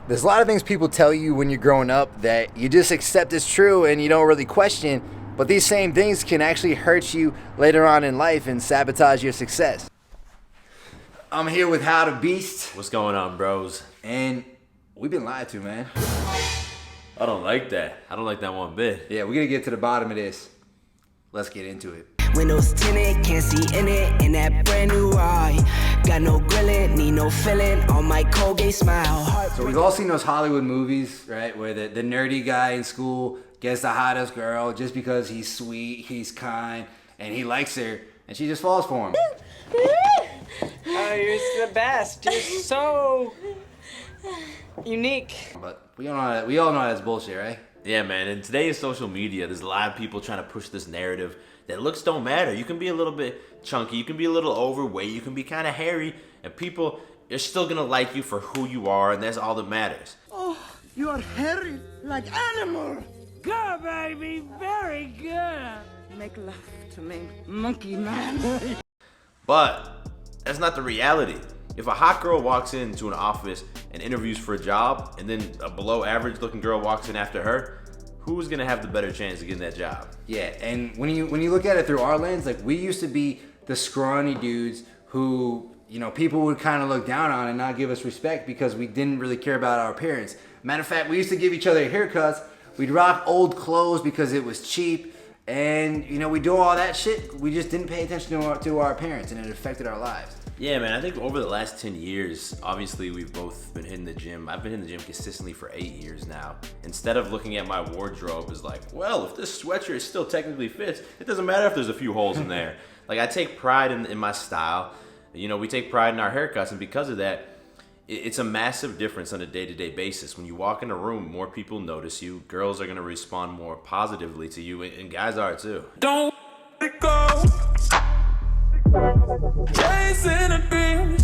There's a lot of things people tell you when you're growing up that you just accept as true and you don't really question, but these same things can actually hurt you later on in life and sabotage your success. I'm here with How to Beast. What's going on, bros? And we've been lied to, man. I don't like that. I don't like that one bit. Yeah, we're gonna get to the bottom of this. Let's get into it. Windows tinted, can't see in it, in that brand new ride. Got no grilling, need no filling, on my Colgate smile. So we've all seen those Hollywood movies, right? Where the nerdy guy in school gets the hottest girl just because he's sweet, he's kind, and he likes her, and she just falls for him. Oh, you're the best. You're so unique. But we all know that's bullshit, right? Yeah, man. In today's social media, there's a lot of people trying to push this narrative that looks don't matter. You can be a little bit chunky, you can be a little overweight, you can be kind of hairy, and people are still gonna like you for who you are, and that's all that matters. Oh, you are hairy like animal. Good, baby. Very good. Make love to me, monkey man. But that's not the reality. If a hot girl walks into an office and interviews for a job, and then a below average looking girl walks in after her, who's gonna have the better chance of getting that job? Yeah, and when you look at it through our lens, like we used to be the scrawny dudes who, you know, people would kind of look down on and not give us respect because we didn't really care about our appearance. Matter of fact, we used to give each other haircuts. We'd rock old clothes because it was cheap, and you know, we do all that shit. We just didn't pay attention to our appearance, and it affected our lives. Yeah, man, I think over the last 10 years, obviously we've both been hitting the gym. I've been hitting the gym consistently for 8 years now. Instead of looking at my wardrobe as like, well, if this sweatshirt still technically fits, it doesn't matter if there's a few holes in there. Like, I take pride in my style. You know, we take pride in our haircuts, and because of that, it's a massive difference on a day-to-day basis. When you walk in a room, more people notice you. Girls are gonna respond more positively to you, and guys are too. Don't let it go. Chasing a dream.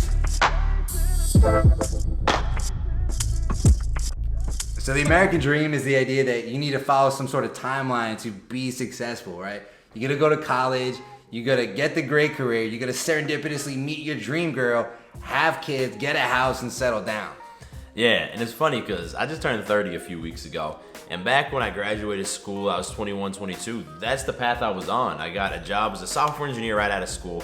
So the American dream is the idea that you need to follow some sort of timeline to be successful, right? You gotta go to college, you gotta get the great career, you gotta serendipitously meet your dream girl, have kids, get a house, and settle down. Yeah, and it's funny because I just turned 30 a few weeks ago. And back when I graduated school, I was 21, 22. That's the path I was on. I got a job as a software engineer right out of school.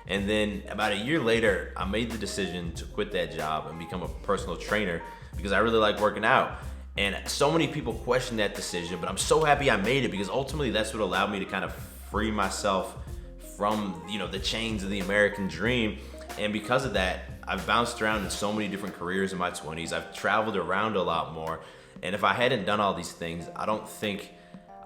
And then about a year later, I made the decision to quit that job and become a personal trainer because I really like working out. And so many people question that decision, but I'm so happy I made it because ultimately that's what allowed me to kind of free myself from, you know, the chains of the American dream. And because of that, I've bounced around in so many different careers in my 20s. I've traveled around a lot more. And if I hadn't done all these things, I don't think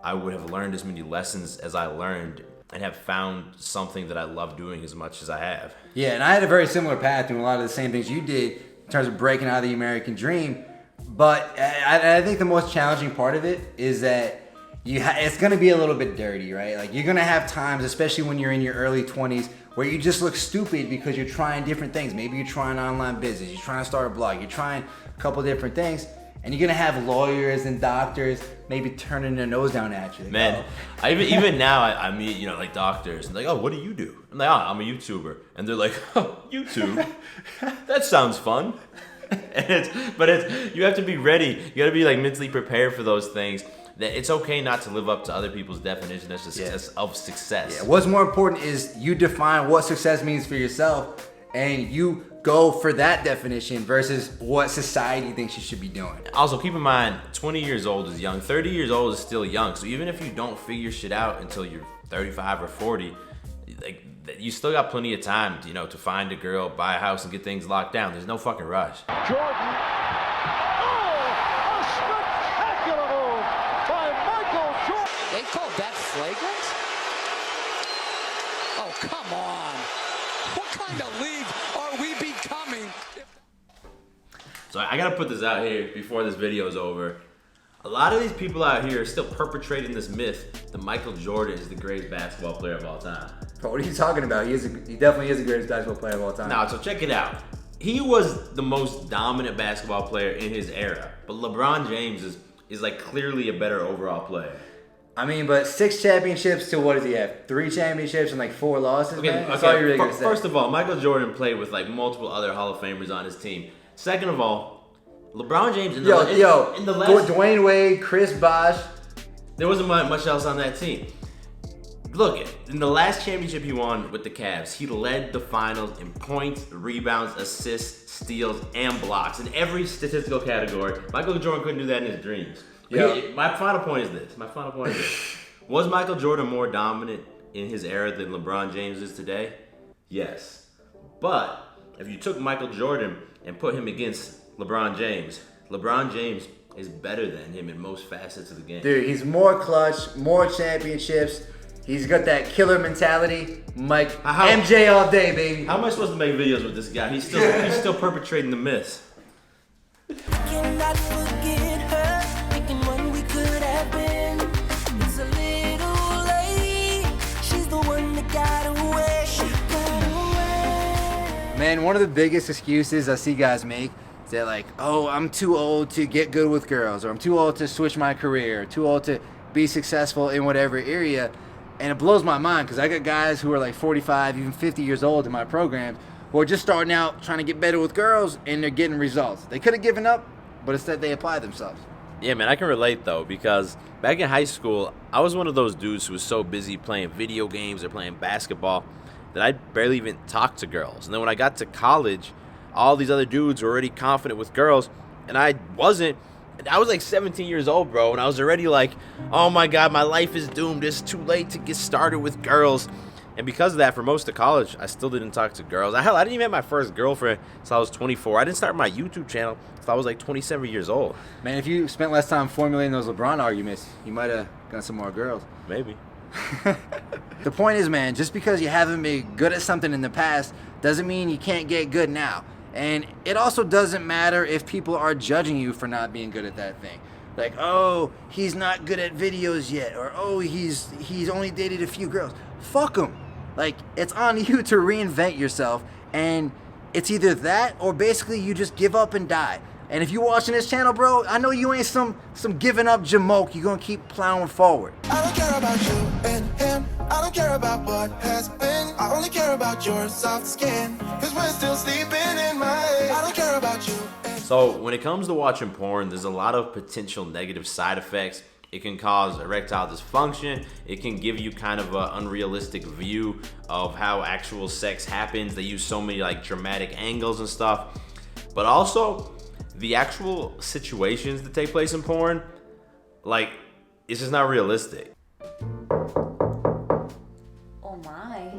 I would have learned as many lessons as I learned and have found something that I love doing as much as I have. Yeah, and I had a very similar path doing a lot of the same things you did in terms of breaking out of the American dream. But I think the most challenging part of it is that it's going to be a little bit dirty, right? Like you're going to have times, especially when you're in your early 20s, where you just look stupid because you're trying different things. Maybe you're trying online business, you're trying to start a blog, you're trying a couple different things. And you're gonna have lawyers and doctors maybe turning their nose down at you. Man, even now I meet, you know, like doctors and like, oh, what do you do? I'm like, oh, I'm a YouTuber, and they're like, oh, YouTube? That sounds fun. But you have to be ready. You gotta be like mentally prepared for those things. That it's okay not to live up to other people's definition of success. Yeah. What's more important is you define what success means for yourself, and you go for that definition versus what society thinks you should be doing. Also, keep in mind, 20 years old is young, 30 years old is still young. So even if you don't figure shit out until you're 35 or 40, like you still got plenty of time, you know, to find a girl, buy a house, and get things locked down. There's no fucking rush. Jordan. Oh, a spectacular move by Michael Jordan. They called that flagrant? Oh, come on. What kind of league are we becoming? So I gotta put this out here before this video is over. A lot of these people out here are still perpetrating this myth that Michael Jordan is the greatest basketball player of all time. But what are you talking about? He definitely is the greatest basketball player of all time. Now, so check it out. He was the most dominant basketball player in his era, but LeBron James is like clearly a better overall player. I mean, but 6 championships to what does he have? 3 championships and like 4 losses, Okay, man? That's all you're really gonna say. First of all, Michael Jordan played with like multiple other Hall of Famers on his team. Second of all, LeBron James in the last, Dwayne Wade, Chris Bosh. there wasn't much else on that team. Look, in the last championship he won with the Cavs, he led the finals in points, rebounds, assists, steals, and blocks in every statistical category. Michael Jordan couldn't do that in his dreams. My final point is this. Was Michael Jordan more dominant in his era than LeBron James is today? Yes. But if you took Michael Jordan and put him against LeBron James is better than him in most facets of the game. Dude, he's more clutch, more championships. He's got that killer mentality. MJ all day, baby. How am I supposed to make videos with this guy? He's still perpetrating the myths. Cannot forget her, thinking what we could have been. It's a little late. She's the one that got away. She got away. Man, one of the biggest excuses I see guys make is they're like, oh, I'm too old to get good with girls, or I'm too old to switch my career, or too old to be successful in whatever area. And it blows my mind because I got guys who are like 45, even 50 years old in my programs who are just starting out trying to get better with girls, and they're getting results. They could have given up, but instead they apply themselves. Yeah, man, I can relate though, because back in high school, I was one of those dudes who was so busy playing video games or playing basketball that I barely even talked to girls. And then when I got to college, all these other dudes were already confident with girls, and I wasn't. I was like 17 years old, bro, and I was already like, oh my God, my life is doomed. It's too late to get started with girls. And because of that, for most of college, I still didn't talk to girls. I didn't even have my first girlfriend until I was 24. I didn't start my YouTube channel until I was like 27 years old. Man, if you spent less time formulating those LeBron arguments, you might have got some more girls. Maybe. The point is, man, just because you haven't been good at something in the past doesn't mean you can't get good now. And it also doesn't matter if people are judging you for not being good at that thing. Like, oh, he's not good at videos yet, or oh, he's only dated a few girls. Fuck him. Like, it's on you to reinvent yourself, and it's either that or basically you just give up and die. And if you're watching this channel, bro, I know you ain't some giving up jamoke. You're gonna keep plowing forward. I don't care about you and him. I don't care about what has been. I only care about your soft skin. Cause we're still sleeping in my head. I don't care about you. So when it comes to watching porn, there's a lot of potential negative side effects. It can cause erectile dysfunction. It can give you kind of an unrealistic view of how actual sex happens. They use so many like dramatic angles and stuff. But also, the actual situations that take place in porn, like, it's just not realistic. Oh my.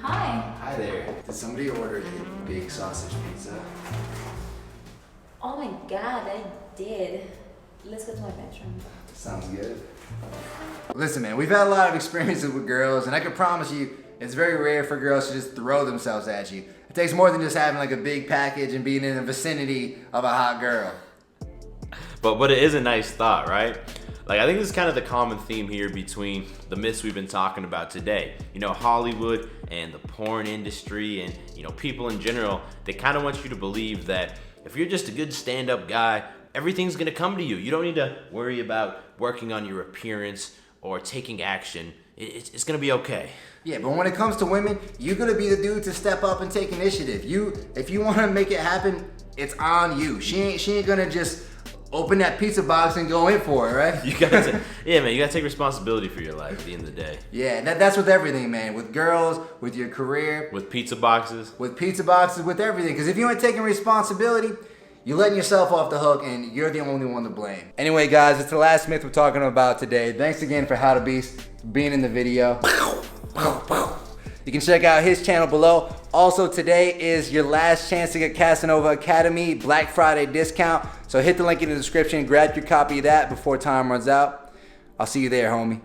Hi. Hi there. Did somebody order a big sausage pizza? Oh my God, I did. Let's go to my bedroom. Sounds good. Listen, man, we've had a lot of experiences with girls, and I can promise you, it's very rare for girls to just throw themselves at you. It takes more than just having like a big package and being in the vicinity of a hot girl. But it is a nice thought, right? Like, I think this is kind of the common theme here between the myths we've been talking about today. You know, Hollywood and the porn industry and, you know, people in general, they kind of want you to believe that if you're just a good stand-up guy, everything's gonna come to you. You don't need to worry about working on your appearance or taking action. It's gonna be okay. Yeah, but when it comes to women, you're gonna be the dude to step up and take initiative. If you wanna make it happen, it's on you. She ain't gonna just open that pizza box and go in for it, right? You gotta take responsibility for your life at the end of the day. Yeah, that's with everything, man. With girls, with your career. With pizza boxes. With everything. Because if you ain't taking responsibility, you're letting yourself off the hook, and you're the only one to blame. Anyway, guys, it's the last myth we're talking about today. Thanks again for How to Beast being in the video. You can check out his channel below. Also, today is your last chance to get Casanova Academy Black Friday discount. So hit the link in the description, grab your copy of that before time runs out. I'll see you there, homie.